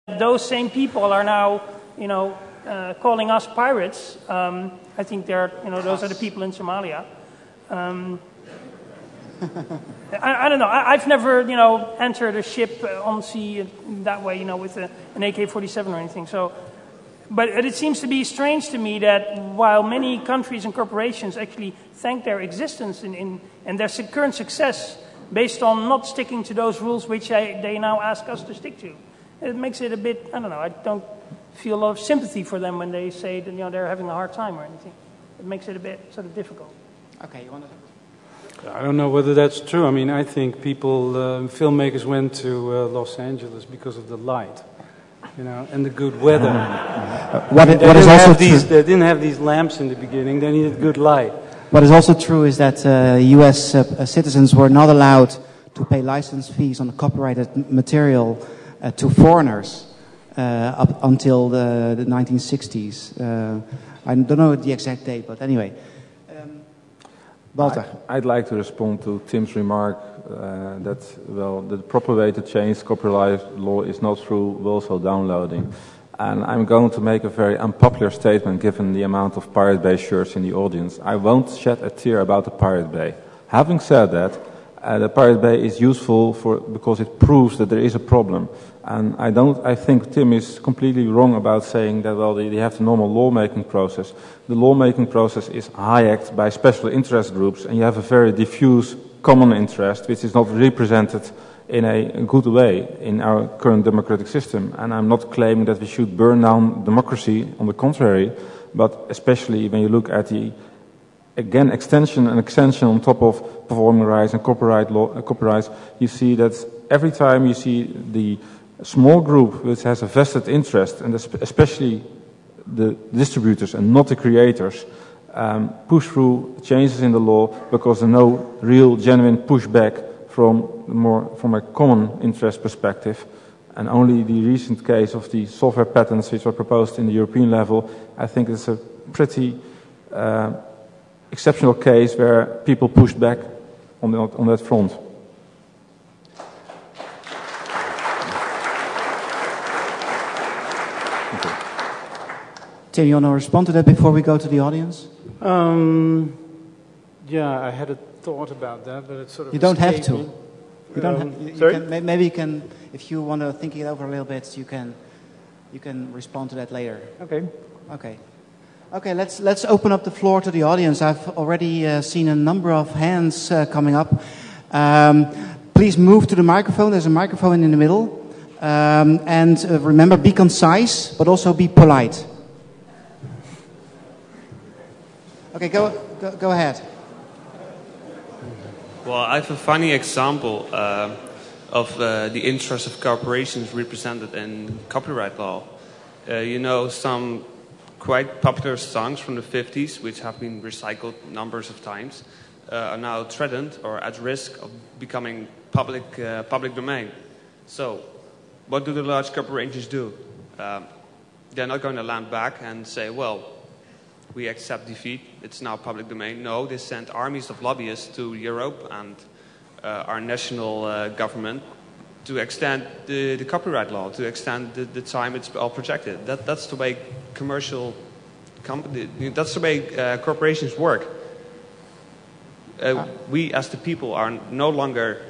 those same people are now, calling us pirates. I think those are the people in Somalia. I don't know. I've never, entered a ship on sea that way, with an AK-47 or anything. So, but it seems to be strange to me that while many countries and corporations actually thank their existence and their current success based on not sticking to those rules which they now ask us to stick to, it makes it a bit, I don't know, I don't feel a lot of sympathy for them when they say that, they're having a hard time or anything. It makes it a bit sort of difficult. Okay, you want to... I don't know whether that's true. I mean, I think filmmakers went to Los Angeles because of the light, and the good weather. They didn't have these lamps in the beginning. They needed good light. What is also true is that U.S. Citizens were not allowed to pay license fees on copyrighted material to foreigners up until the 1960s. I don't know the exact date, but anyway. Walter. I'd like to respond to Tim's remark that, the proper way to change copyright law is not through wholesale downloading. And I'm going to make a very unpopular statement given the amount of Pirate Bay shirts in the audience. I won't shed a tear about the Pirate Bay. Having said that, the Pirate Bay is useful because it proves that there is a problem. And I think Tim is completely wrong about saying that, they have the normal lawmaking process. The lawmaking process is hijacked by special interest groups, and you have a very diffuse common interest, which is not represented in a good way in our current democratic system. And I'm not claiming that we should burn down democracy, on the contrary, but especially when you look at the, again, extension on top of performing rights and copyrights, you see that every time you see the small group which has a vested interest, and especially the distributors and not the creators, push through changes in the law because there's no real genuine pushback from a common interest perspective. And only the recent case of the software patents which were proposed in the European level, I think it's a pretty exceptional case where people pushed back on that front. Tim, you want to respond to that before we go to the audience? Yeah, I had a thought about that, but it's sort of... You don't have to. You don't sorry? Maybe you can, if you want to think it over a little bit, you can respond to that later. Okay, let's open up the floor to the audience. I've already seen a number of hands coming up. Please move to the microphone. There's a microphone in the middle. And remember, be concise, but also be polite. Okay, go ahead. Well, I have a funny example of the interests of corporations represented in copyright law. Some quite popular songs from the 50s, which have been recycled numbers of times, are now threatened or at risk of becoming public domain. So, what do the large corporations do? They're not going to land back and say, we accept defeat, it's now public domain. No, they send armies of lobbyists to Europe and our national government to extend the copyright law, to extend the time it's all projected. That's the way that's the way corporations work. We as the people are no longer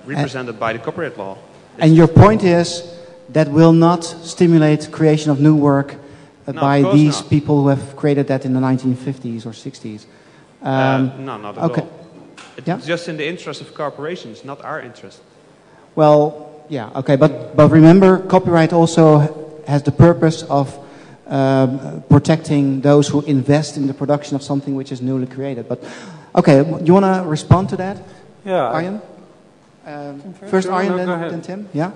represented by the copyright law. And your point is that will not stimulate creation of new work by these people who have created that in the 1950s or 60s? No, not at all. It's just in the interest of corporations, not our interest. Well, yeah, okay, but remember, copyright also has the purpose of protecting those who invest in the production of something which is newly created. But okay, you want to respond to that? Yeah, Arjen. First Arjen, then Tim. Yeah.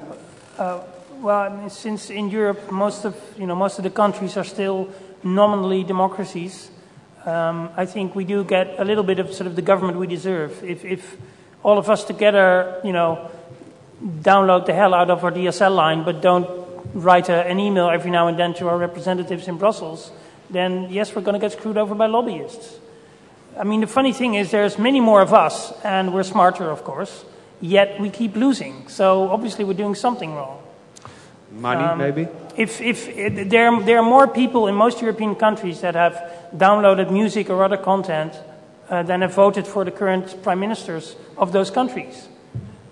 Well, since in Europe most of the countries are still nominally democracies, I think we do get a little bit of sort of the government we deserve. If all of us together, download the hell out of our DSL line, but don't write an email every now and then to our representatives in Brussels, then yes, we're going to get screwed over by lobbyists. I mean, the funny thing is there's many more of us, and we're smarter, of course, yet we keep losing. So obviously we're doing something wrong. Money, maybe? If there are more people in most European countries that have downloaded music or other content than have voted for the current prime ministers of those countries.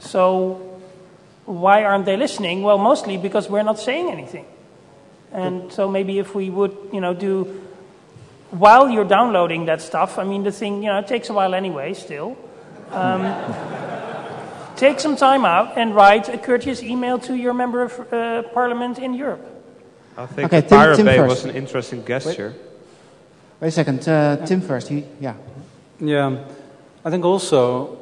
So why aren't they listening? Well, mostly because we're not saying anything. And so maybe if we would, do, while you're downloading that stuff, I mean, the thing, it takes a while anyway, still. Take some time out and write a courteous email to your member of parliament in Europe. I think the Pirate Bay was an interesting gesture. Wait a second, Tim first. Yeah, I think also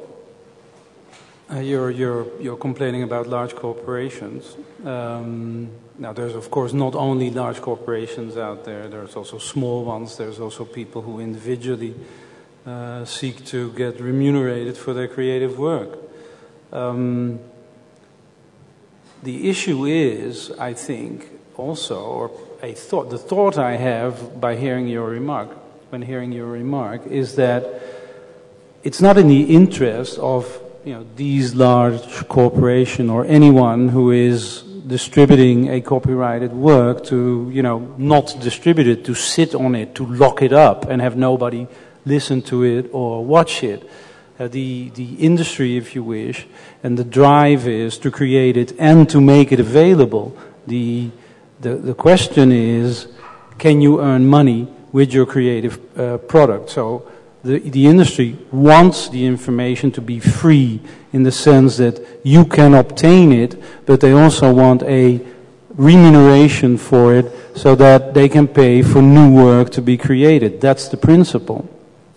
you're complaining about large corporations. Now, there's of course not only large corporations out there. There's also small ones. There's also people who individually seek to get remunerated for their creative work. The issue is, I think, also, or the thought I have by hearing your remark, is that it's not in the interest of these large corporations or anyone who is distributing a copyrighted work to not distribute it, to sit on it, to lock it up and have nobody listen to it or watch it. The industry, if you wish, and the drive is to create it and to make it available. The question is, can you earn money with your creative product? So the industry wants the information to be free in the sense that you can obtain it, but they also want a remuneration for it so that they can pay for new work to be created. That's the principle.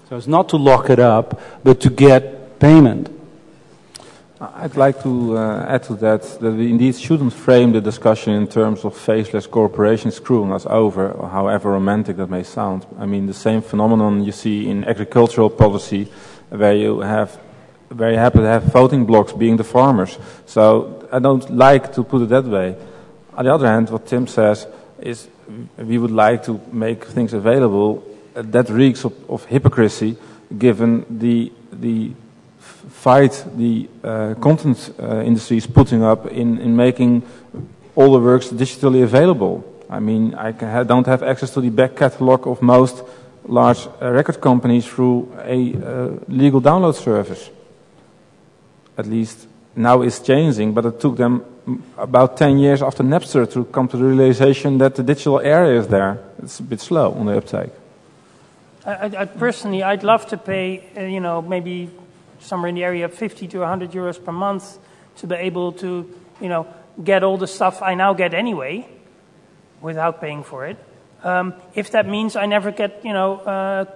So it's not to lock it up, but to get payment. I'd like to add to that we indeed shouldn't frame the discussion in terms of faceless corporations screwing us over, or however romantic that may sound. I mean, the same phenomenon you see in agricultural policy, where you very happy to have voting blocks being the farmers. So I don't like to put it that way. On the other hand, what Tim says is we would like to make things available. That reeks of hypocrisy, given the fight the content industry is putting up in making all the works digitally available. I mean, I don't have access to the back catalog of most large record companies through a legal download service. At least now it's changing, but it took them about 10 years after Napster to come to the realization that the digital area is there. It's a bit slow on the uptake. Personally, I'd love to pay, maybe somewhere in the area of 50 to 100 euros per month to be able to, get all the stuff I now get anyway, without paying for it. If that means I never get,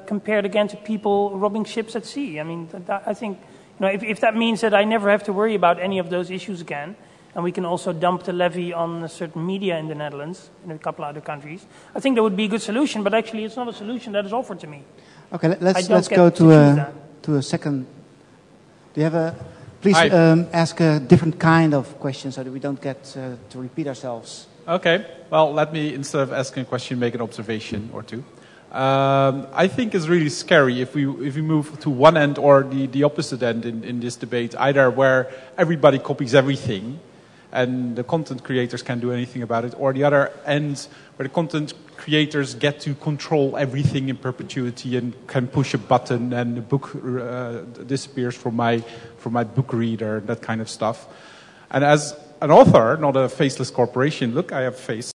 compared again to people robbing ships at sea. I mean, I think, if that means that I never have to worry about any of those issues again, and we can also dump the levy on certain media in the Netherlands and a couple of other countries, I think that would be a good solution, but actually it's not a solution that is offered to me. Okay, let's go to a second. Do you have please ask a different kind of question so that we don't get to repeat ourselves. Okay, well, let me, instead of asking a question, make an observation or two. I think it's really scary if we move to one end or the opposite end in this debate, either where everybody copies everything and the content creators can't do anything about it, or the other end where the content creators get to control everything in perpetuity and can push a button and the book disappears from my book reader, that kind of stuff. And as an author, not a faceless corporation, look, I have face.